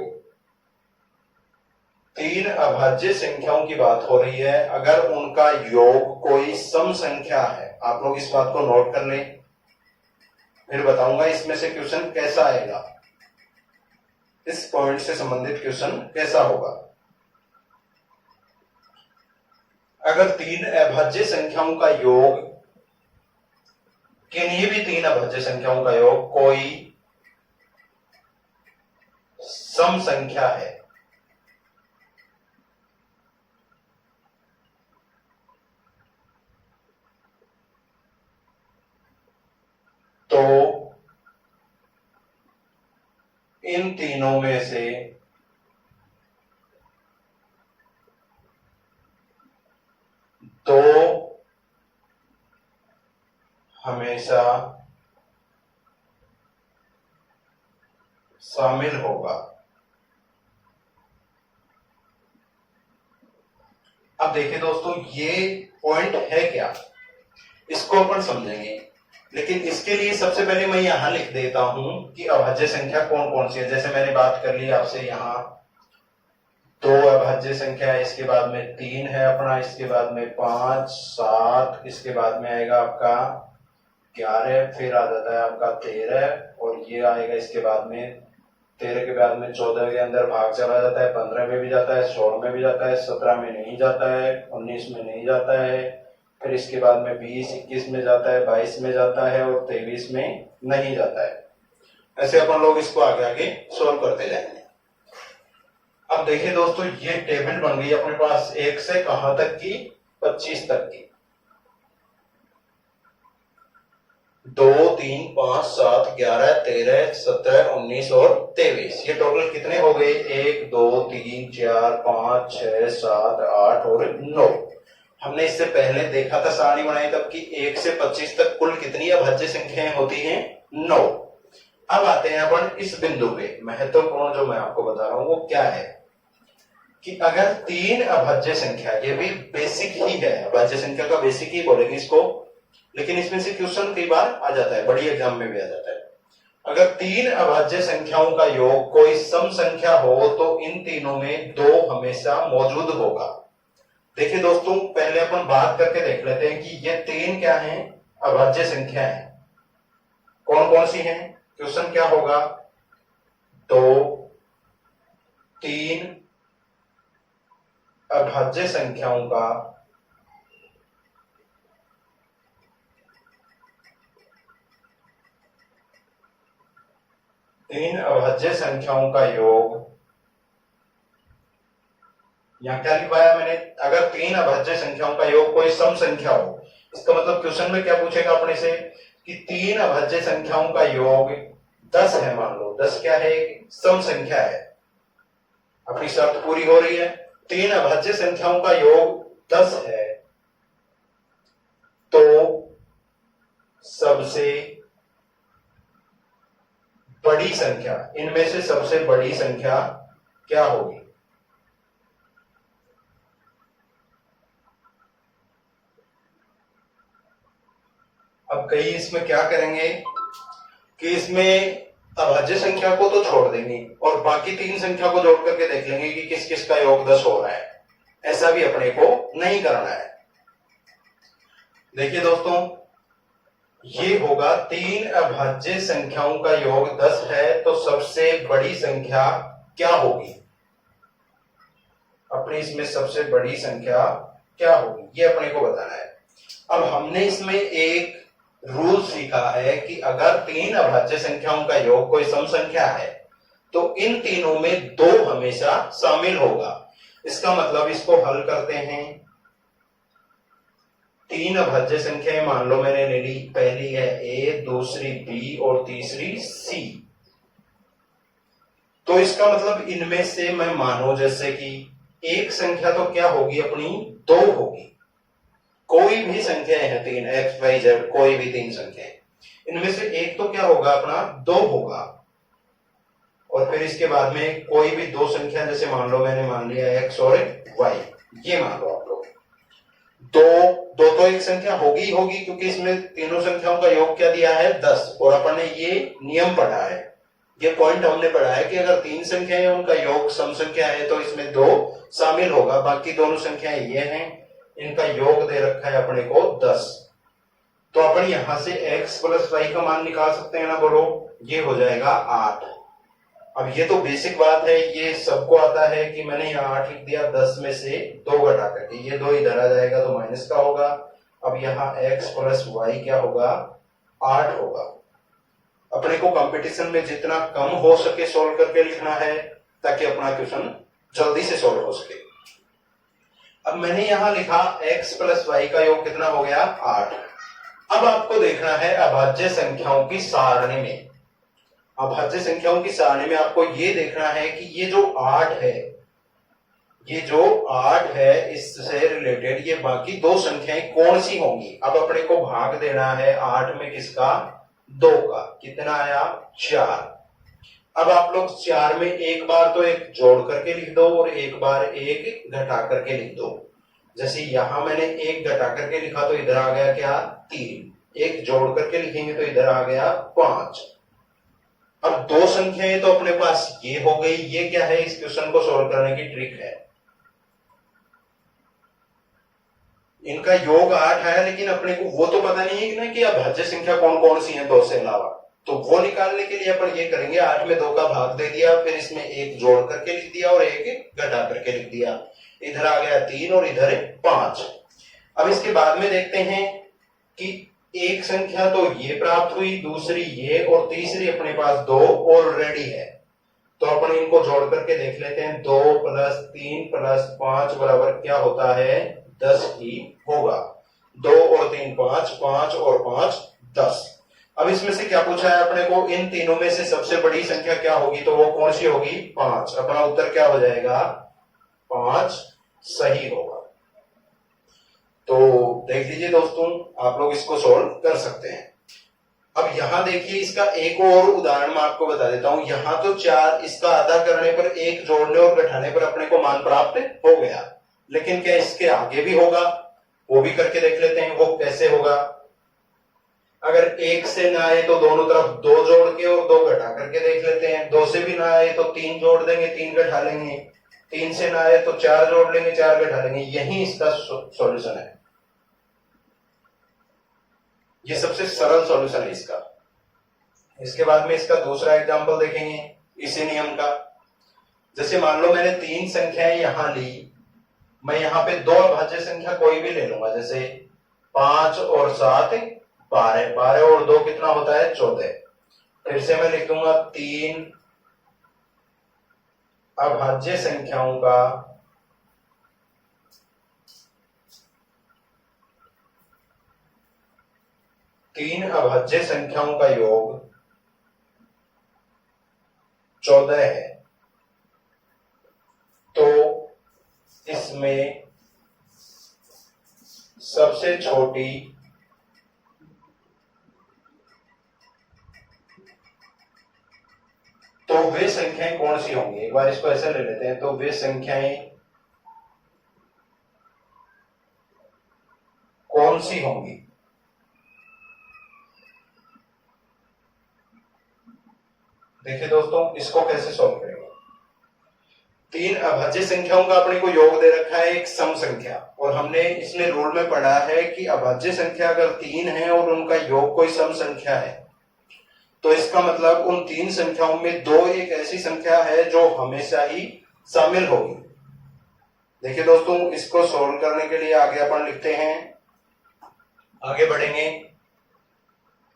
तीन अभाज्य संख्याओं की बात हो रही है, अगर उनका योग कोई सम संख्या है, आप लोग इस बात को नोट कर लें, फिर बताऊंगा इसमें से क्वेश्चन कैसा आएगा, इस पॉइंट से संबंधित क्वेश्चन कैसा होगा। अगर तीन अभाज्य संख्याओं का योग, किन्हीं भी तीन अभाज्य संख्याओं का योग कोई सम संख्या है, तो इन तीनों में से दो हमेशा शामिल होगा। अब देखिए दोस्तों, ये पॉइंट है क्या, इसको अपन समझेंगे, लेकिन इसके लिए सबसे पहले मैं यहां लिख देता हूं कि अभाज्य संख्या कौन कौन सी है। जैसे मैंने बात कर ली आपसे, यहां 2 अभाज्य संख्या है, इसके बाद में 3 है अपना, इसके बाद में 5, 7, इसके बाद में आएगा आपका 11, फिर आ जाता है आपका 13, और ये आएगा इसके बाद में 13 के बाद में 14 के अंदर भाग चला जाता है, 15 में भी जाता है, 16 में भी जाता है, 17 में नहीं जाता है, 19 में नहीं जाता है, फिर इसके बाद में 20, 21 में जाता है, 22 में जाता है और 23 में नहीं जाता है। ऐसे अपन लोग इसको आगे आगे सोल्व करते जाएंगे। अब देखिए दोस्तों, ये टेबल बन गई अपने पास 1 से कहां तक की? 25 तक की। 2, 3, 5, 7, 11, 13, 17, 19 और 23, ये टोटल कितने हो गए? 1, 2, 3, 4, 5, 6, 7, 8 और 9। हमने इससे पहले देखा था, सारणी बनाई तब कि 1 से 25 तक कुल कितनी अभाज्य संख्याएं होती हैं? 9। अब आते हैं अपन इस बिंदु पे। महत्वपूर्ण जो मैं आपको बता रहा हूं वो क्या है कि अगर तीन अभाज्य संख्या, ये भी बेसिक ही है, अभाज्य संख्या का बेसिक ही बोलेंगे इसको, लेकिन इसमें से क्वेश्चन कई बार आ जाता है, बड़ी एग्जाम में भी आ जाता है। अगर तीन अभाज्य संख्याओं का योग कोई सम संख्या हो तो इन तीनों में 2 हमेशा मौजूद होगा। देखिए दोस्तों, पहले अपन बात करके देख लेते हैं कि ये 3 क्या हैं? अभाज्य संख्या है। कौन कौन सी हैं? क्वेश्चन क्या होगा? 2, 3 अभाज्य संख्याओं का योग, यहां क्या लिखवाया मैंने? अगर 3 अभाज्य संख्याओं का योग कोई सम संख्या हो, इसका मतलब क्वेश्चन में क्या पूछेगा अपने से कि 3 अभाज्य संख्याओं का योग 10 है। मान लो 10 क्या है? एक सम संख्या है। अपनी शर्त पूरी हो रही है। तीन अभाज्य संख्याओं का योग 10 है तो सबसे बड़ी संख्या, इनमें से सबसे बड़ी संख्या क्या होगी? अब कई इसमें क्या करेंगे कि इसमें अभाज्य संख्या को तो छोड़ देंगे और बाकी तीन संख्या को जोड़ करके देख लेंगे कि किस किस का योग 10 हो रहा है। ऐसा भी अपने को नहीं करना है। देखिए दोस्तों, ये होगा तीन अभाज्य संख्याओं का योग 10 है तो सबसे बड़ी संख्या क्या होगी? अपनी इसमें सबसे बड़ी संख्या क्या होगी ये अपने को बताना है। अब हमने इसमें एक रूल सीखा है कि अगर तीन अभाज्य संख्याओं का योग कोई सम संख्या है तो इन तीनों में दो हमेशा शामिल होगा। इसका मतलब इसको हल करते हैं। तीन अभाज्य संख्याएं मान लो मैंने ले ली, पहली है ए, दूसरी बी और तीसरी सी। तो इसका मतलब इनमें से मैं मानो जैसे कि एक संख्या तो क्या होगी अपनी, दो होगी। कोई भी संख्याएं हैं तीन, एक्स वाई जेड, कोई भी तीन संख्याएं, इनमें से एक तो क्या होगा अपना, दो होगा। और फिर इसके बाद में कोई भी दो संख्या, जैसे मान लो मैंने मान लिया एक्स और वाई, ये मान लो आप लोग, दो दो तो एक संख्या होगी होगी क्योंकि इसमें तीनों संख्याओं का योग क्या दिया है, 10। और अपन ने ये नियम पढ़ा है, ये पॉइंट हमने पढ़ा है कि अगर तीन संख्याएं उनका योग सम संख्या है तो इसमें दो शामिल होगा। बाकी दोनों संख्याएं ये हैं, इनका योग दे रखा है अपने को 10। तो अपन यहां से x प्लस वाई का मान निकाल सकते हैं ना, बोलो, ये हो जाएगा 8। अब ये तो बेसिक बात है, ये सबको आता है कि मैंने यहाँ 8 लिख दिया, 10 में से 2 घटा करके, ये 2 इधर आ जाएगा तो माइनस का होगा। अब यहाँ x प्लस वाई क्या होगा, 8 होगा। अपने को कंपटीशन में जितना कम हो सके सोल्व करके लिखना है ताकि अपना क्वेश्चन जल्दी से सोल्व हो सके। अब मैंने यहां लिखा x प्लस वाई का योग कितना हो गया, 8। अब आपको देखना है अभाज्य संख्याओं की सारणी में। अभाज्य संख्याओं की सारणी में आपको ये देखना है कि ये जो 8 है, ये जो 8 है इससे रिलेटेड ये बाकी दो संख्याएं कौन सी होंगी। अब अपने को भाग देना है 8 में किसका, 2 का। कितना आया, 4। अब आप लोग 4 में एक बार तो एक जोड़ करके लिख दो और एक बार एक घटा करके लिख दो। जैसे यहां मैंने एक घटा करके लिखा तो इधर आ गया क्या, 3। एक जोड़ करके लिखेंगे तो इधर आ गया 5। अब दो संख्याएं तो अपने पास ये हो गई। ये क्या है, इस क्वेश्चन को सोल्व करने की ट्रिक है। इनका योग 8 है लेकिन अपने को वो तो पता नहीं है ना कि अभाज्य संख्या कौन कौन सी है दो से अलावा। तो वो निकालने के लिए अपन ये करेंगे, 8 में 2 का भाग दे दिया, फिर इसमें एक जोड़ करके लिख दिया और एक घटा करके लिख दिया। इधर आ गया 3 और इधर 5। अब इसके बाद में देखते हैं कि एक संख्या तो ये प्राप्त हुई, दूसरी ये और तीसरी अपने पास 2 ऑलरेडी है। तो अपन इनको जोड़ करके देख लेते हैं। 2 प्लस 3 प्लस 5 बराबर क्या होता है, 10 ही होगा। 2 और 3 5, 5 और 5 10। अब इसमें से क्या पूछा है अपने को, इन तीनों में से सबसे बड़ी संख्या क्या होगी, तो वो कौन सी होगी, 5। अपना उत्तर क्या हो जाएगा, 5 सही होगा। तो देख लीजिए दोस्तों, आप लोग इसको सोल्व कर सकते हैं। अब यहां देखिए, इसका एक और उदाहरण मैं आपको बता देता हूं। यहां तो 4, इसका आधा करने पर, एक जोड़ने और घटाने पर अपने को मान प्राप्त हो गया। लेकिन क्या इसके आगे भी होगा, वो भी करके देख लेते हैं। वो कैसे होगा, अगर 1 से ना आए तो दोनों तरफ 2 जोड़ के और 2 घटा करके देख लेते हैं। 2 से भी ना आए तो 3 जोड़ देंगे, 3 घटा लेंगे। 3 से ना आए तो 4 जोड़ लेंगे, 4 घटा लेंगे। यही इसका सॉल्यूशन है। ये सबसे सरल सॉल्यूशन है इसका। इसके बाद में इसका दूसरा एग्जांपल देखेंगे इसी नियम का। जैसे मान लो मैंने 3 संख्याएं यहां ली, मैं यहां पे 2 अभाज्य संख्या कोई भी ले लूंगा। जैसे 5 और 7 12, 12 और 2 कितना होता है, 14। फिर से मैं लिख दूंगा 3 अभाज्य संख्याओं का योग 14 है। तो इसमें सबसे छोटी तो वे संख्याएं कौन सी होंगी, एक बार इसको ऐसे ले लेते हैं, तो वे संख्याएं कौन सी होंगी। देखिए दोस्तों, इसको कैसे सॉल्व करेंगे। तीन अभाज्य संख्याओं का अपने को योग दे रखा है एक सम संख्या, और हमने इसमें रूल में पढ़ा है कि अभाज्य संख्या अगर तीन है और उनका योग कोई सम संख्या है, तो इसका मतलब उन तीन संख्याओं में दो एक ऐसी संख्या है जो हमेशा ही शामिल होगी। देखिए दोस्तों, इसको सोल्व करने के लिए आगे अपन लिखते हैं, आगे बढ़ेंगे।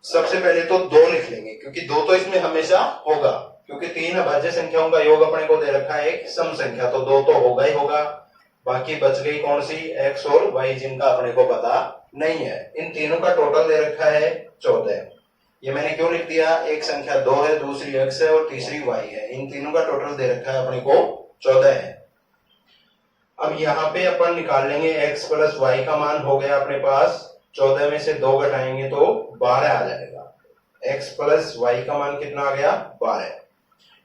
सबसे पहले तो दो लिख लेंगे, क्योंकि दो तो इसमें हमेशा होगा, क्योंकि तीन अभाज्य संख्याओं का योग अपने को दे रखा है एक सम संख्या, तो दो तो होगा ही होगा। बाकी बच गई कौन सी, x और y, जिनका अपने को पता नहीं है। इन तीनों का टोटल दे रखा है 14। ये मैंने क्यों लिख दिया, एक संख्या 2 है, दूसरी x है और तीसरी y है। इन तीनों का टोटल दे रखा है अपने को 14 है। अब यहाँ पे अपन निकाल लेंगे x प्लस y का मान हो गया अपने पास 14 में से 2 घटाएंगे तो 12 आ जाएगा। x प्लस y का मान कितना आ गया, 12।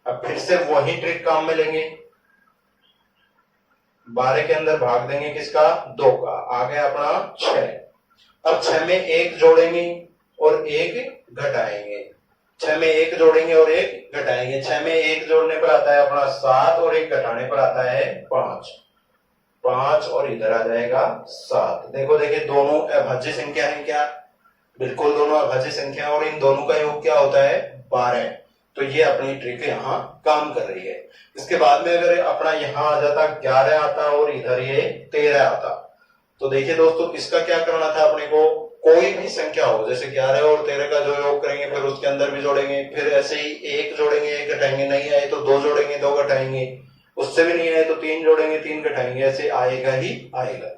अब फिर से वही ट्रिक काम में लेंगे, 12 के अंदर भाग देंगे किसका, 2 का, आ गया अपना 6। अब 6 में 1 जोड़ेंगे और 1 घटाएंगे, 6 में 1 जोड़ेंगे और 1 घटाएंगे, 6 में 1 जोड़ने पर आता है अपना 7 और 1 घटाने पर आता है 5, 5 और इधर आ जाएगा 7। देखो देखिए, दोनों अभाज्य संख्या है क्या, बिल्कुल दोनों अभाज्य संख्या, और इन दोनों का योग क्या होता है, 12। तो ये अपनी ट्रिक यहाँ काम कर रही है। इसके बाद में अगर अपना यहाँ आ जाता 11 आता और इधर ये 13 आता, तो देखिए दोस्तों, इसका क्या करना था अपने को, कोई भी संख्या हो, जैसे 11 और 13 का जो योग करेंगे फिर उसके अंदर भी जोड़ेंगे, फिर ऐसे ही 1 जोड़ेंगे 1 घटाएंगे, नहीं आए तो 2 जोड़ेंगे 2 घटाएंगे, उससे भी नहीं आए तो 3 जोड़ेंगे 3 घटाएंगे, ऐसे आएगा ही आएगा।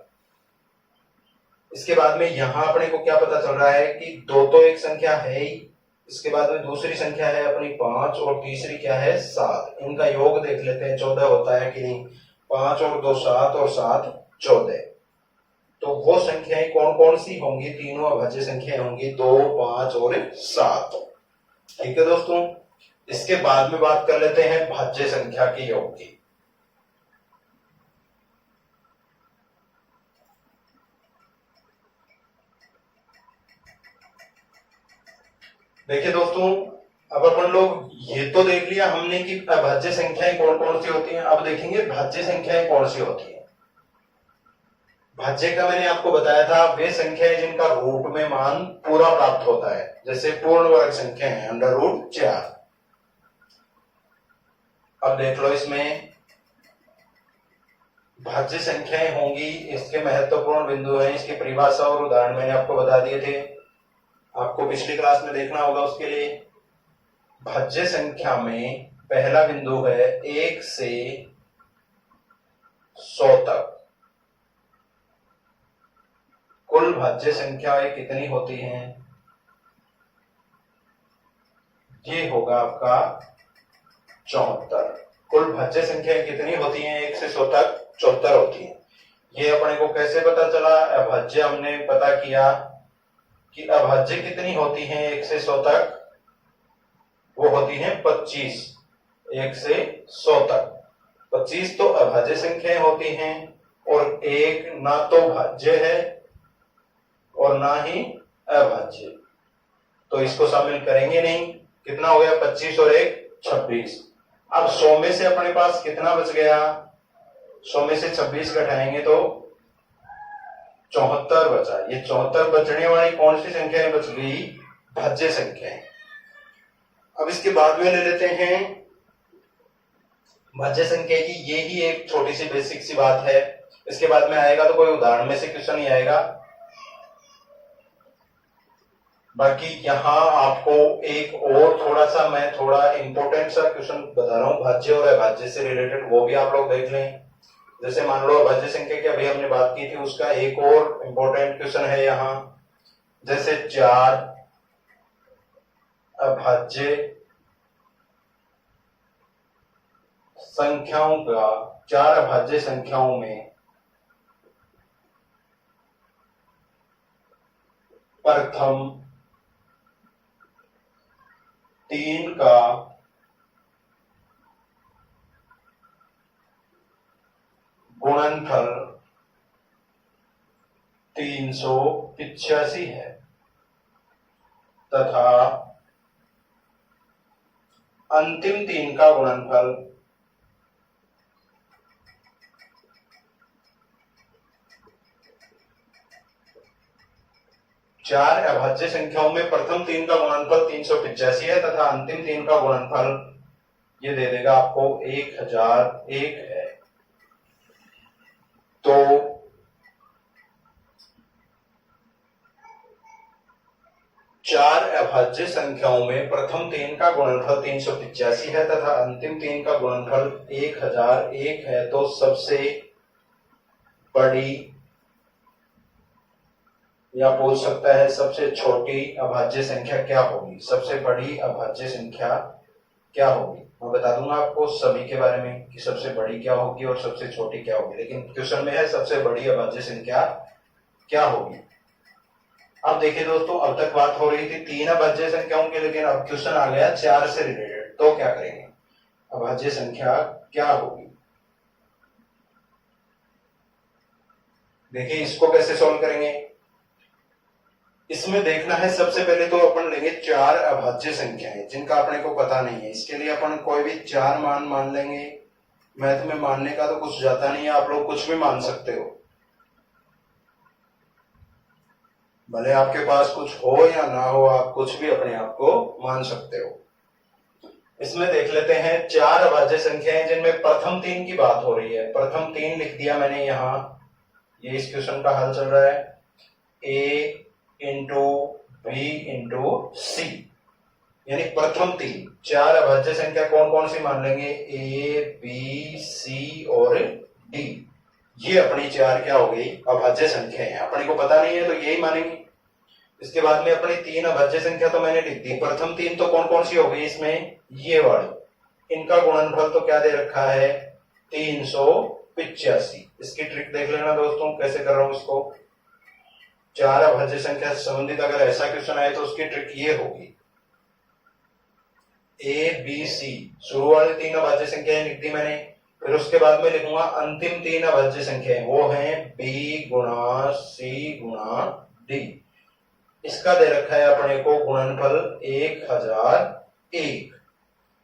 इसके बाद में यहाँ अपने को क्या पता चल रहा है कि 2 तो एक संख्या है ही, इसके बाद में दूसरी संख्या है अपनी 5 और तीसरी क्या है 7। इनका योग देख लेते हैं 14 होता है कि नहीं, 5 और 2 7 और 7 14। तो वो संख्याएं कौन कौन सी होंगी, तीनों अभाज्य संख्याएं होंगी 2 5 और 7। ठीक है दोस्तों, इसके बाद में बात कर लेते हैं भाज्य संख्या के योग की। देखिए दोस्तों, अब अपन लोग ये तो देख लिया हमने कि अभाज्य संख्याएं कौन कौन सी होती हैं। अब देखेंगे भाज्य संख्याएं कौन सी होती हैं। भाज्य का मैंने आपको बताया था वे संख्याएं जिनका रूट में मान पूरा प्राप्त होता है, जैसे पूर्ण वर्ग संख्या है √4। अब देख लो, इसमें भाज्य संख्याएं होंगी, इसके महत्वपूर्ण बिंदु हैं, इसकी परिभाषा और उदाहरण मैंने आपको बता दिए थे, आपको पिछली क्लास में देखना होगा। उसके लिए भाज्य संख्या में पहला बिंदु है 1 से 100 तक कुल भाज्य संख्याएं कितनी होती हैं, ये होगा आपका 74। कुल भाज्य संख्याएं कितनी होती हैं 1 से 100 तक, 74 होती हैं। ये अपने को कैसे पता चला, अभाज्य हमने पता किया कि अभाज्य कितनी होती हैं 1 से 100 तक, वो होती हैं 25। 1 से 100 तक 25 तो अभाज्य संख्याएं होती हैं, और एक ना तो भाज्य है और ना ही अभाज्य, तो इसको शामिल करेंगे नहीं। कितना हो गया, 25 और 1 26। अब 100 में से अपने पास कितना बच गया, 100 में से 26 घटाएंगे तो 74 बचा। ये 74 बचने वाली कौन सी संख्याएं बच गई, भाज्य संख्याएं। अब इसके बाद में ले लेते हैं भाज्य संख्या की ये ही एक छोटी सी बेसिक सी बात है। इसके बाद में आएगा तो कोई उदाहरण में से क्वेश्चन ही आएगा। बाकी यहाँ आपको एक और थोड़ा सा मैं थोड़ा इंपॉर्टेंट सा क्वेश्चन बता रहा हूँ भाज्य और अभाज्य से रिलेटेड, वो भी आप लोग देख लें। जैसे मान लो अभाज्य संख्या की अभी हमने बात की थी, उसका एक और इंपॉर्टेंट क्वेश्चन है यहाँ, जैसे 4 अभाज्य संख्याओं का, 4 अभाज्य संख्याओं में प्रथम 3 का गुणनफल 385 है तथा अंतिम 3 का गुणनफल 4 अभाज्य संख्याओं में प्रथम 3 का गुणनफल 385 है तथा अंतिम 3 का गुणनफल ये दे देगा आपको 1001 है। तो चार अभाज्य संख्याओं में प्रथम 3 का गुणनफल 385 है तथा अंतिम 3 का गुणनफल 1001 है। तो सबसे बड़ी या पूछ सकता है सबसे छोटी अभाज्य संख्या क्या होगी, सबसे बड़ी अभाज्य संख्या क्या होगी। मैं बता दूंगा आपको सभी के बारे में कि सबसे बड़ी क्या होगी और सबसे छोटी क्या होगी, लेकिन क्वेश्चन में है सबसे बड़ी अभाज्य संख्या क्या होगी। अब देखिए दोस्तों, अब तक बात हो रही थी 3 अभाज्य संख्याओं की, लेकिन अब क्वेश्चन आ गया 4 से रिलेटेड। तो क्या करेंगे, अभाज्य संख्या क्या होगी। देखिए इसको कैसे सॉल्व करेंगे। इसमें देखना है सबसे पहले तो अपन लेंगे 4 अभाज्य संख्याएं जिनका अपने को पता नहीं है। इसके लिए अपन कोई भी 4 मान लेंगे। मैथ में मानने का तो कुछ जाता नहीं है, आप लोग कुछ भी मान सकते हो, भले आपके पास कुछ हो या ना हो, आप कुछ भी अपने आप को मान सकते हो। इसमें देख लेते हैं 4 अभाज्य संख्याएं जिनमें प्रथम 3 की बात हो रही है। प्रथम 3 लिख दिया मैंने यहां, ये इस क्वेश्चन का हल चल रहा है। a इंटू बी इंटू सी, यानी प्रथम 4 अभाज्य संख्या कौन कौन सी मान लेंगे, ए बी सी और डी। ये अपनी 4 क्या हो गई, अभाज्य संख्या है। अपने को पता नहीं है तो यही मानेंगे। इसके बाद में अपनी 3 अभाज्य संख्या तो मैंने लिख दी। प्रथम 3 तो कौन कौन सी हो गई इसमें, ये वाली। इनका गुणनफल तो क्या दे रखा है, 385। इसकी ट्रिक देख लेना दोस्तों कैसे कर रहा हूं इसको। 4 अभाज्य संख्या से संबंधित अगर ऐसा क्वेश्चन आए तो उसकी ट्रिक ये होगी, ए बी सी शुरू वाली 3 अभाज्य संख्याएं लिख दी मैंने। फिर उसके बाद में लिखूंगा अंतिम 3 अभाज्य संख्याएं, वो हैं बी गुणा सी गुणा डी। इसका दे रखा है अपने को गुणनफल 1001।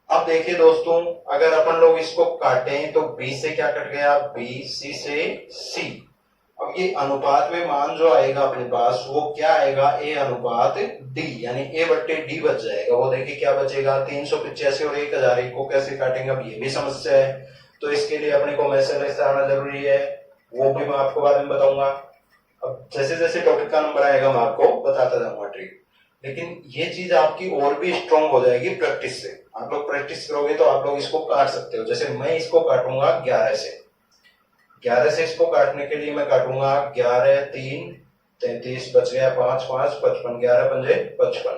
अब देखिए दोस्तों, अगर अपन लोग इसको काटें तो बी से क्या कट गया, बी, सी से सी। अब ये अनुपात में मान जो आएगा अपने पास वो क्या आएगा, ए अनुपात डी, यानी ए बट्टे डी बच जाएगा। वो देखिए क्या बचेगा, 385 और 1001 को कैसे काटेंगे, अब ये भी समस्या है। तो इसके लिए अपने को मैसेज से आना जरूरी है, वो भी मैं आपको बाद में बताऊंगा। अब जैसे जैसे टॉपिक का नंबर आएगा मैं आपको बताता जाऊंगा ट्रिक। लेकिन ये चीज आपकी और भी स्ट्रॉन्ग हो जाएगी प्रैक्टिस से। आप लोग प्रैक्टिस करोगे तो आप लोग इसको काट सकते हो। जैसे मैं इसको काटूंगा 11 से इसको काटने के लिए मैं काटूंगा 11 3 33 बच गया 5 5 55 11 पंजे 55।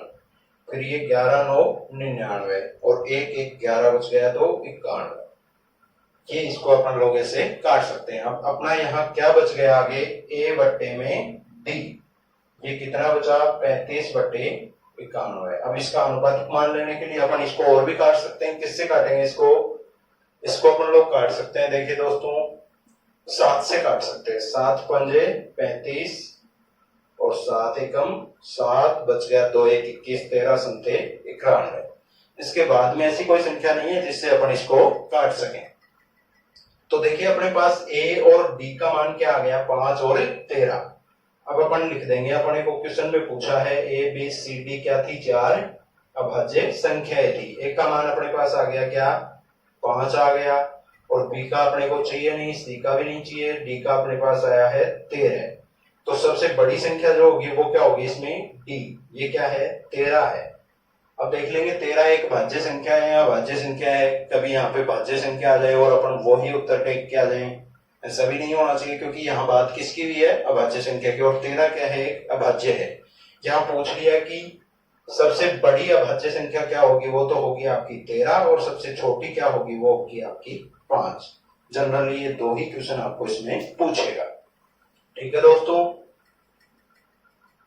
फिर ये 11 9 99 और 1 1 11 बच गया तो 91। ये इसको अपन लोग ऐसे काट सकते हैं। अब अपना यहाँ क्या बच गया आगे, ए बट्टे में डी। ये कितना बचा, 35 बट्टे 91। अब इसका अनुपातिक मान लेने के लिए अपन इसको और भी काट सकते हैं। किससे काटेंगे इसको अपन लोग काट सकते हैं। देखिए दोस्तों 7 से काट सकते हैं। 7 पंजे 35 और 7 एकम 7 बच गया 2 1 21 13 संते 91। इसके बाद में ऐसी कोई संख्या नहीं है जिससे अपन इसको काट सकें। तो देखिए अपने पास ए और डी का मान क्या आ गया, 5 और 13। अब अपन लिख देंगे, अपने को क्वेश्चन में पूछा है ए बी सी डी क्या थी, 4 अभाज्य संख्याएं थी। ए का मान अपने पास आ गया क्या, 5 आ गया, और बी का अपने को चाहिए नहीं, सी का भी नहीं चाहिए, डी का अपने पास आया है 13। तो सबसे बड़ी संख्या जो होगी वो क्या होगी इसमें, डी। ये क्या है, 13 है। अब देख लेंगे 13 एक भाज्य संख्या है या भाज्य संख्या है। कभी यहाँ पे भाज्य संख्या आ जाए और अपन वो ही उत्तर टेक के आ जाए, ऐसा भी नहीं होना चाहिए, क्योंकि यहाँ बात किसकी भी है, अभाज्य संख्या की। और 13 क्या है, अभाज्य है। यहाँ पूछ लिया कि सबसे बड़ी अभाज्य संख्या क्या होगी, वो तो होगी आपकी 13, और सबसे छोटी क्या होगी, वो होगी आपकी 5। जनरली ये 2 ही क्वेश्चन आपको इसमें पूछेगा। ठीक है दोस्तों,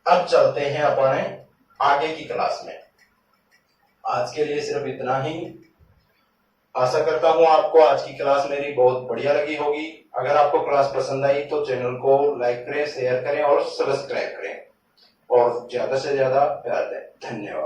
अब चलते हैं अपने आगे की क्लास में। आज के लिए सिर्फ इतना ही। आशा करता हूं आपको आज की क्लास मेरी बहुत बढ़िया लगी होगी। अगर आपको क्लास पसंद आई तो चैनल को लाइक करें, शेयर करें और सब्सक्राइब करें और ज्यादा से ज्यादा प्यार दें। धन्यवाद।